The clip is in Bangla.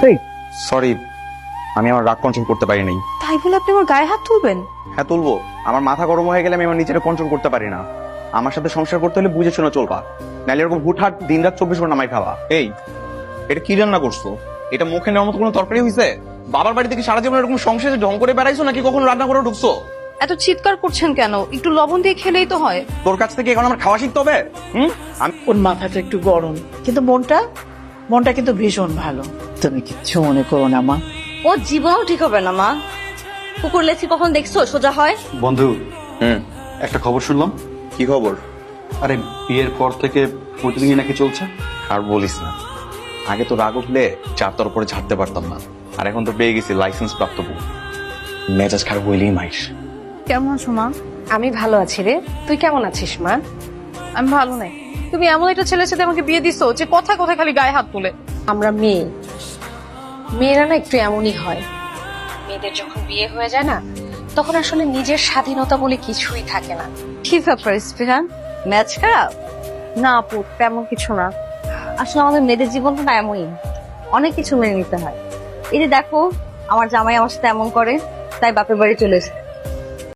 এই সরি, আমি আমার রাগ কন্ট্রোল করতে পারি নাই। তাই বলে আপনি আমার গায়ে হাত তুলবেন? হ্যাঁ তুলবো। আমার মাথা গরম হয়ে গেলে আমি আমার নিজেকে কন্ট্রোল করতে পারি না। আমার সাথে সংসার করতে হলে বুঝে শুনে চলবা, নাহলে এরকম হুটহাট দিনরাত 24 ঘন্টা নামাই খাওয়া। এই, এটা কি রান্না করছো? এটা মুখে নেওয়ার মতো কোনো তরকারি হয়েছে? বাবার বাড়ি থেকে সারা জীবন এরকম সংসারে ঢং করে বেড়াইছো নাকি কখনো রান্না করে ঢুকছো? এত চিৎকার করছেন কেন? একটু লবণ দিয়ে খেলেই তো হয়। তোর কাছ থেকে এখন আমার খাওয়া শিখতে হবে? আমি ওর মাথাটা একটু গরম, কিন্তু মনটা কিন্তু ভীষণ ভালো। তুমি কিচ্ছু মনে করো না মা। ও জীবনও ঠিক হবে না মা। কুকুর লেছি কখন দেখছো সোজা হয়? বন্ধু, একটা খবর শুনলাম। কি খবর? আরে বিয়ের পর থেকে প্রতিদিনই নাকি চলছে। আর বলিস না, আগে তো রাগ উঠলে চারটার উপরে ঝাড়তে পারতাম না, আর এখন তো পেয়ে গেছি লাইসেন্স প্রাপ্ত বউ। মেজাজ খারাপ হইলেই মাইস। কেমন আছো মা? আমি ভালো আছি রে, তুই কেমন আছিস মা? আমি ভালো নাই। তুমি এমন একটা ছেলের সাথে আমাকে বিয়ে দিছো যে কথায় কথায় খালি গায়ে হাত তুলে। আমরা মেয়েরা না একটু এমনই হয়। মেয়েদের যখন বিয়ে হয়ে যায় না, তখন আসলে নিজের স্বাধীনতা বলে কিছুই থাকে না। কি ব্যাপার স্পৃহান, ম্যাচ খারাপ? না আপু, তেমন কিছু না। আসলে আমাদের মেয়েদের জীবনটা না এমনই, অনেক কিছু মেনে নিতে হয়। এই যে দেখো, আমার জামাই আমার সাথে এমন করে, তাই বাপের বাড়ি চলে এসেছে।